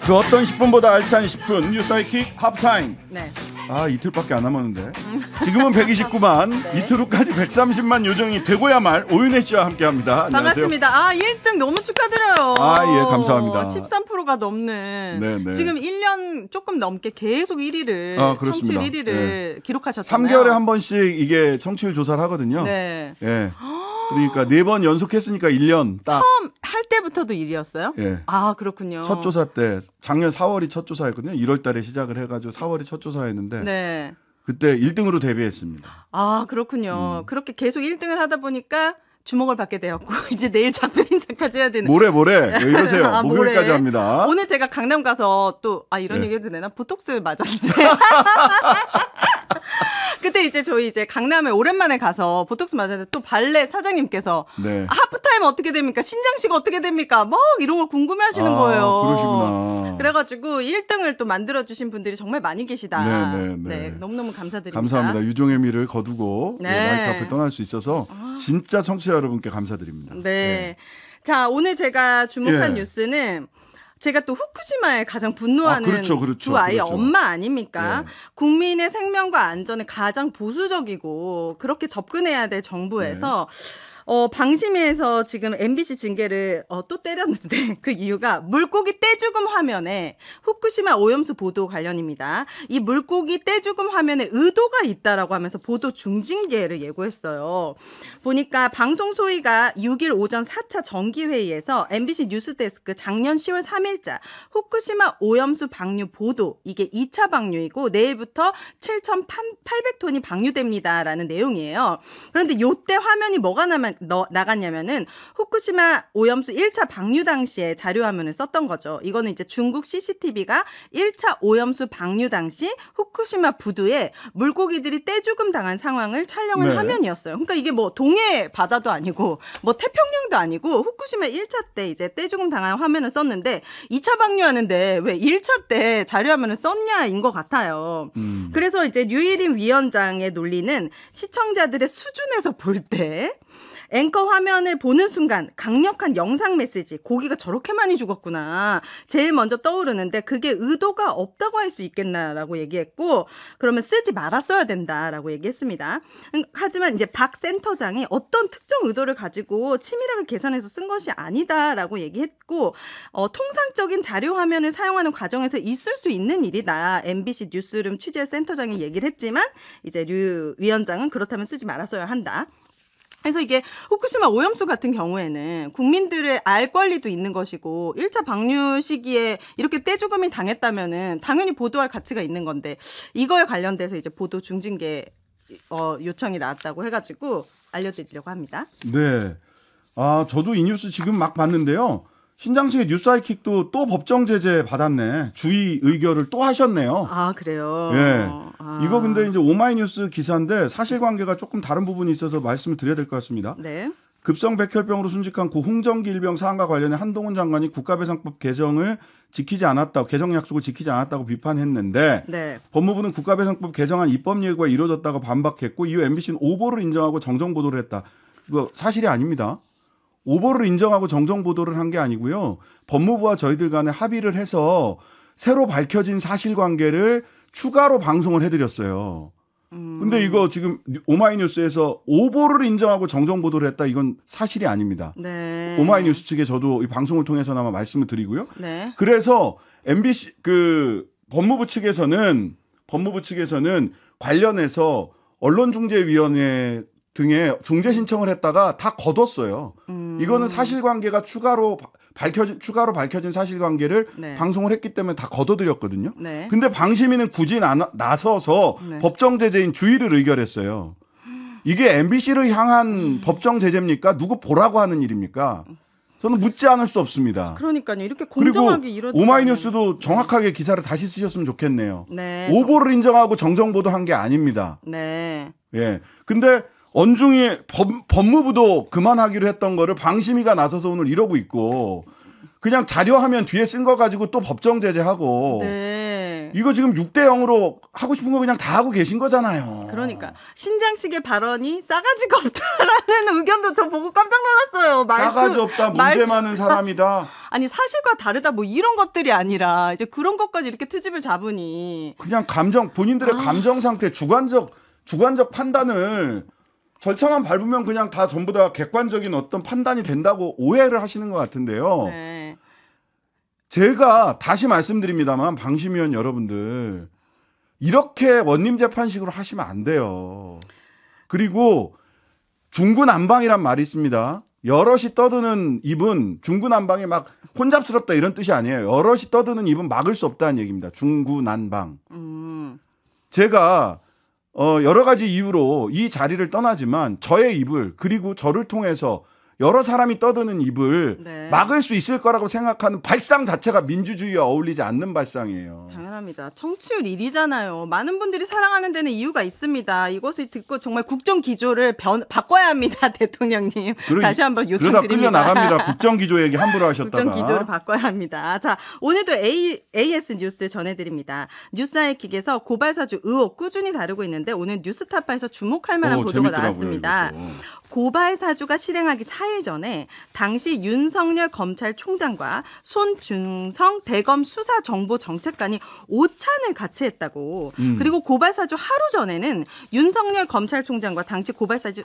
그 어떤 10분보다 알찬 10분 뉴사이킥 하프타임. 네. 아, 이틀밖에 안 남았는데 지금은 129만 네. 이틀 후까지 130만 요정이 되고야 말 오윤혜 씨와 함께합니다. 반갑습니다. 아, 1등 너무 축하드려요. 아, 예, 감사합니다. 13%가 넘는 네네. 지금 1년 조금 넘게 계속 1위를 청취율 1위를 네. 기록하셨잖아요. 3개월에 한 번씩 이게 청취율 조사를 하거든요. 네. 예. 그러니까 4번 연속했으니까 1년 딱. 처음 할 때부터도 1위였어요? 예. 아, 그렇군요. 첫 조사 때 작년 4월이 첫 조사였거든요. 1월 달에 시작을 해가지고 4월이 첫 조사였는데 네. 그때 1등으로 데뷔했습니다. 아, 그렇군요. 그렇게 계속 1등을 하다 보니까 주목을 받게 되었고 이제 내일 작별 인사까지 해야 되는. 모레 왜 이러세요? 아, 목요일까지 합니다. 오늘 제가 강남 가서 또 이런 얘기 해도 되나? 보톡스 맞았는데. 그때 이제 저희 이제 강남에 오랜만에 가서 보톡스 맞았는데 또 발레 사장님께서 네. 하프타임 어떻게 됩니까? 신장식 어떻게 됩니까? 막 이런 걸 궁금해하시는 거예요. 그러시구나. 그래가지고 1등을 또 만들어주신 분들이 정말 많이 계시다. 네, 너무너무 감사드립니다. 감사합니다. 유종의 미를 거두고 네. 마이크 앞을 떠날 수 있어서 진짜 청취자 여러분께 감사드립니다. 네. 자, 오늘 제가 주목한 뉴스는 제가 또 후쿠시마에 가장 분노하는 두 아이의 엄마 아닙니까? 네. 국민의 생명과 안전에 가장 보수적이고 그렇게 접근해야 될 정부에서 방심위에서 지금 MBC 징계를 또 때렸는데 그 이유가 물고기 떼죽음 화면에 후쿠시마 오염수 보도 관련입니다. 이 물고기 떼죽음 화면에 의도가 있다라고 하면서 보도 중징계를 예고했어요. 보니까 방송 소위가 6일 오전 4차 정기회의에서 MBC 뉴스데스크 작년 10월 3일자 후쿠시마 오염수 방류 보도 이게 2차 방류이고 내일부터 7,800톤이 방류됩니다라는 내용이에요. 그런데 이때 화면이 뭐가 나갔냐면은 후쿠시마 오염수 1차 방류 당시에 자료 화면을 썼던 거죠. 이거는 이제 중국 CCTV가 1차 오염수 방류 당시 후쿠시마 부두에 물고기들이 떼죽음 당한 상황을 촬영한 화면이었어요. 그러니까 이게 뭐 동해 바다도 아니고 뭐 태평양도 아니고 후쿠시마 1차 때 이제 떼죽음 당한 화면을 썼는데 2차 방류하는데 왜 1차 때 자료 화면을 썼냐인 것 같아요. 그래서 이제 류일인 위원장의 논리는 시청자들의 수준에서 볼 때 앵커 화면을 보는 순간 강력한 영상 메시지, 고기가 저렇게 많이 죽었구나. 제일 먼저 떠오르는데 그게 의도가 없다고 할 수 있겠나라고 얘기했고 그러면 쓰지 말았어야 된다라고 얘기했습니다. 하지만 이제 박 센터장이 어떤 특정 의도를 가지고 치밀하게 계산해서 쓴 것이 아니다라고 얘기했고 통상적인 자료 화면을 사용하는 과정에서 있을 수 있는 일이다. MBC 뉴스룸 취재 센터장이 얘기를 했지만 이제 류 위원장은 그렇다면 쓰지 말았어야 한다. 그래서 이게 후쿠시마 오염수 같은 경우에는 국민들의 알 권리도 있는 것이고 1차 방류 시기에 이렇게 떼죽음이 당했다면은 당연히 보도할 가치가 있는 건데 이거에 관련돼서 이제 보도 중징계 요청이 나왔다고 해가지고 알려드리려고 합니다. 네. 아, 저도 이 뉴스 지금 막 봤는데요. 신장식의 뉴스하이킥도 또 법정 제재 받았네. 주의 의결을 또 하셨네요. 아, 그래요? 예. 이거 근데 이제 오마이뉴스 기사인데 사실관계가 조금 다른 부분이 있어서 말씀을 드려야 될 것 같습니다. 네. 급성백혈병으로 순직한 고 홍정기 일병 사안과 관련해 한동훈 장관이 국가배상법 개정을 지키지 않았다고 개정 약속을 지키지 않았다고 비판했는데 네. 법무부는 국가배상법 개정안 입법 예고가 이루어졌다고 반박했고 이후 MBC는 오보를 인정하고 정정 보도를 했다. 이거 사실이 아닙니다. 오보를 인정하고 정정 보도를 한 게 아니고요. 법무부와 저희들 간에 합의를 해서 새로 밝혀진 사실관계를 추가로 방송을 해드렸어요. 근데 이거 지금 오마이뉴스에서 오보를 인정하고 정정 보도를 했다. 이건 사실이 아닙니다. 네. 오마이뉴스 측에 저도 이 방송을 통해서나마 말씀을 드리고요. 네. 그래서 MBC 법무부 측에서는 관련해서 언론중재위원회 등에 중재 신청을 했다가 다 거뒀어요. 이거는 사실관계가 추가로 밝혀진 사실관계를 방송을 했기 때문에 다 거둬들였거든요. 네. 근데 방심위는 굳이 나서서 법정 제재인 주의를 의결했어요. 이게 MBC를 향한 법정 제재입니까? 누구 보라고 하는 일입니까? 저는 묻지 않을 수 없습니다. 그러니까요. 이렇게 공정하게 그리고 이루어지는 오마이뉴스도 정확하게 기사를 다시 쓰셨으면 좋겠네요. 네. 오보를 인정하고 정정 보도한 게 아닙니다. 네. 예. 근데 언중이 법무부도 그만하기로 했던 거를 방심위가 나서서 오늘 이러고 있고 그냥 자료하면 뒤에 쓴 거 가지고 또 법정 제재하고 네. 이거 지금 6대 0으로 하고 싶은 거 그냥 다 하고 계신 거잖아요. 그러니까 신장식의 발언이 싸가지가 없다라는 의견도 저 보고 깜짝 놀랐어요. 싸가지 없다, 문제 많은 사람이다. 아니 사실과 다르다 뭐 이런 것들이 아니라 이제 그런 것까지 이렇게 트집을 잡으니 그냥 본인들의 감정 상태, 주관적 판단을 절차만 밟으면 그냥 다 전부 다 객관적인 어떤 판단이 된다고 오해를 하시는 것 같은데요. 네. 제가 다시 말씀드립니다만 방심위원 여러분들 이렇게 원님 재판식으로 하시면 안 돼요. 그리고 중구난방이란 말이 있습니다. 여럿이 떠드는 입은 중구난방이 막 혼잡스럽다 이런 뜻이 아니에요. 여럿이 떠드는 입은 막을 수 없다는 얘기입니다. 중구난방. 제가 여러 가지 이유로 이 자리를 떠나지만 저의 입을 그리고 저를 통해서 여러 사람이 떠드는 입을 네. 막을 수 있을 거라고 생각하는 발상 자체가 민주주의와 어울리지 않는 발상이에요. 당연합니다. 청취율 1위잖아요. 많은 분들이 사랑하는 데는 이유가 있습니다. 이것을 듣고 정말 국정 기조를 바꿔야 합니다. 대통령님. 다시 한번 요청드립니다. 그러다 끌려나갑니다. 국정 기조 얘기 함부로 하셨다가. 국정 기조를 바꿔야 합니다. 자, 오늘도 AS 뉴스 전해드립니다. 뉴스하이킥에서 고발사주 의혹 꾸준히 다루고 있는데 오늘 뉴스타파에서 주목할 만한 보도가 나왔습니다. 고발사주가 실행하기 4일 전에 당시 윤석열 검찰총장과 손준성 대검 수사정보정책관이 오찬을 같이 했다고. 그리고 고발사주 하루 전에는 윤석열 검찰총장과 당시 고발사주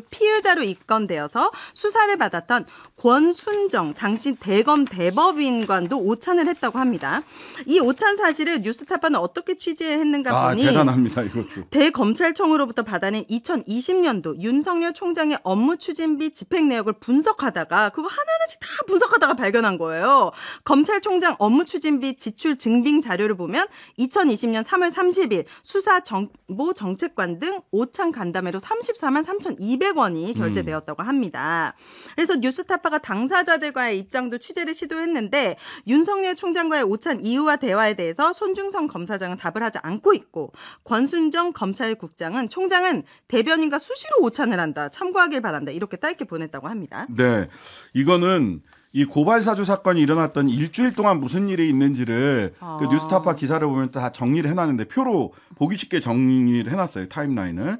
피의자로 입건되어서 수사를 받았던 권순정 당시 대검 대법인관도 오찬을 했다고 합니다. 이 오찬 사실을 뉴스타파는 어떻게 취재했는가 보니 대단합니다. 이것도. 대검찰청으로부터 받아낸 2020년도 윤석열 총장의 업무 추진비 집행 내역을 분석하다가 그거 하나하나씩 다 분석하다가 발견한 거예요. 검찰총장 업무 추진비 지출 증빙 자료를 보면 2020년 3월 30일 수사정보정책관 등 오찬 간담회로 34만 3,200원이 결제되었다고 합니다. 그래서 뉴스타파가 당사자들과의 입장도 취재를 시도했는데 윤석열 총장과의 오찬 이유와 대화에 대해서 손중성 검사장은 답을 하지 않고 있고 권순정 검찰국장은 총장은 대변인과 수시로 오찬을 한다. 참고하길 바란다. 이렇게 짧게 보냈다고 합니다. 네. 이거는 이 고발사주 사건이 일어났던 일주일 동안 무슨 일이 있는지를 그 뉴스타파 기사를 보면 다 정리를 해놨는데 표로 보기 쉽게 정리를 해놨어요. 타임라인을.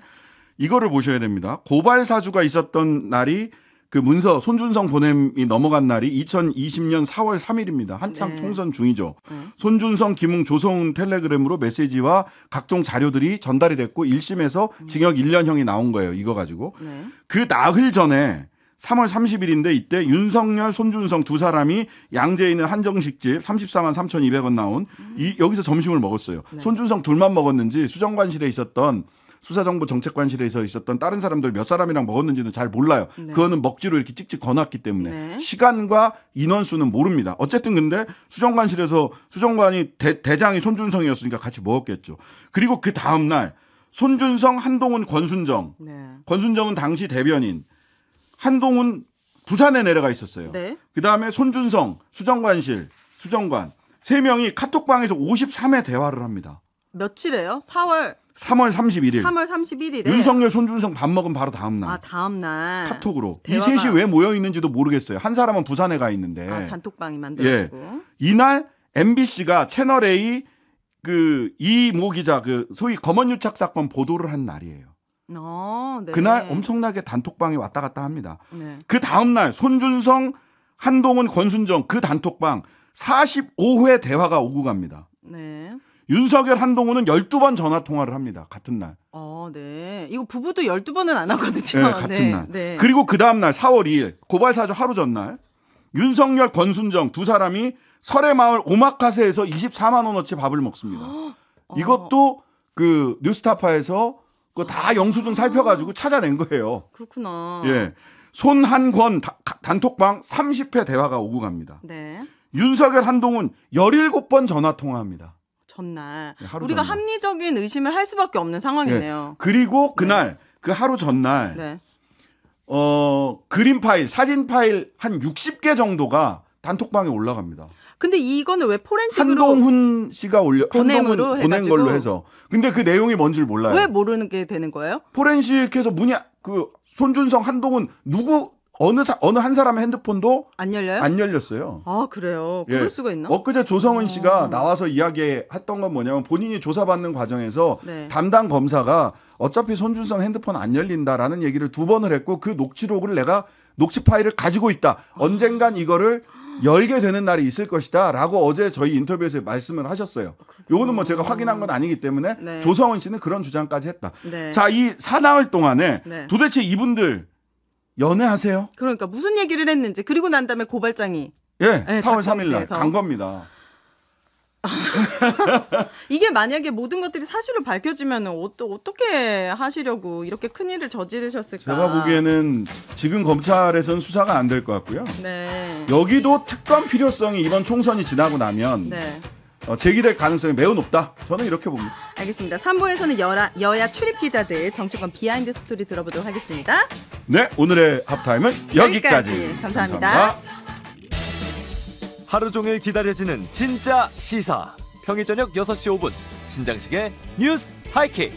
이거를 보셔야 됩니다. 고발사주가 있었던 날이 그 문서 손준성 보냄이 넘어간 날이 2020년 4월 3일입니다. 한창 총선 중이죠. 손준성, 김웅, 조성은 텔레그램으로 메시지와 각종 자료들이 전달이 됐고 1심에서 징역 1년형이 나온 거예요. 이거 가지고. 그 나흘 전에 3월 30일인데 이때 윤석열, 손준성 두 사람이 양재에 있는 한정식집 34만 3,200원 나온 여기서 점심을 먹었어요. 손준성 둘만 먹었는지 수정관실에 있었던 수사정보정책관실에서 있었던 다른 사람들 몇 사람이랑 먹었는지는 잘 몰라요. 그거는 먹지로 이렇게 찍찍 거놨기 때문에 시간과 인원수는 모릅니다. 어쨌든 근데 수정관실에서 수정관이 대장이 손준성이었으니까 같이 먹었겠죠. 그리고 그 다음 날 손준성, 한동훈, 권순정. 권순정은 당시 대변인. 한동훈 부산에 내려가 있었어요. 그다음에 손준성, 수정관 세 명이 카톡방에서 53회 대화를 합니다. 며칠에요? 3월 31일. 3월 31일에. 윤석열, 손준성 밥 먹은 바로 다음 날. 다음 날. 카톡으로. 대화가... 이 셋이 왜 모여 있는지도 모르겠어요. 한 사람은 부산에 가 있는데. 단톡방이 만들어지고. 예. 이날 MBC가 채널 A 그 이모 기자 그 소위 검언유착 사건 보도를 한 날이에요. 네. 그날 엄청나게 단톡방이 왔다 갔다 합니다. 그 다음 날 손준성, 한동훈, 권순정 그 단톡방 45회 대화가 오고 갑니다. 윤석열, 한동훈은 12번 전화 통화를 합니다. 같은 날. 네. 이거 부부도 12번은 안 하거든요. 네, 같은 날. 그리고 그 다음 날 4월 2일 고발사주 하루 전날 윤석열, 권순정 두 사람이 설해마을 오마카세에서 24만 원어치 밥을 먹습니다. 이것도 그 뉴스타파에서 그거 다 영수증 살펴가지고 찾아낸 거예요. 그렇구나. 예. 손한권 단톡방 30회 대화가 오고 갑니다. 윤석열, 한동훈 17번 전화 통화합니다. 전날. 우리가 전날. 합리적인 의심을 할 수밖에 없는 상황이네요. 네. 그리고 그날 그 하루 전날 그림 파일, 사진 파일 한 60개 정도가 단톡방에 올라갑니다. 근데 이거는 왜 포렌식으로 한동훈 씨가 보낸 걸로 해서. 근데 그 내용이 뭔지를 몰라요. 왜 모르는 게 되는 거예요? 포렌식해서 그 손준성, 한동훈 누구 어느 한 사람의 핸드폰도 안 열려요? 안 열렸어요. 아, 그래요? 그럴 예. 수가 있나? 엊그제 조성은 씨가 나와서 이야기했던 건 뭐냐면 본인이 조사받는 과정에서 네. 담당 검사가 어차피 손준성 핸드폰 안 열린다라는 얘기를 2번을 했고 그 녹취록을 내가 녹취 파일을 가지고 있다. 언젠간 이거를 열게 되는 날이 있을 것이다 라고 어제 저희 인터뷰에서 말씀을 하셨어요. 요거는 뭐 제가 확인한 건 아니기 때문에 네. 조성은 씨는 그런 주장까지 했다. 네. 자, 이 사나흘 동안에 네. 도대체 이분들 연애하세요? 그러니까 무슨 얘기를 했는지 그리고 난 다음에 고발장이 예, 네, 4월 3일 날 돼서. 간 겁니다. 이게 만약에 모든 것들이 사실로 밝혀지면 어떻게 하시려고 이렇게 큰일을 저지르셨을까? 제가 보기에는 지금 검찰에서는 수사가 안 될 것 같고요. 네. 여기도 특검 필요성이 이번 총선이 지나고 나면 네. 제기될 가능성이 매우 높다. 저는 이렇게 봅니다. 알겠습니다. 3부에서는 여야 출입 기자들 정치권 비하인드 스토리 들어보도록 하겠습니다. 네, 오늘의 합타임은 여기까지. 감사합니다. 하루 종일 기다려지는 진짜 시사. 평일 저녁 6시 5분 신장식의 뉴스 하이킥.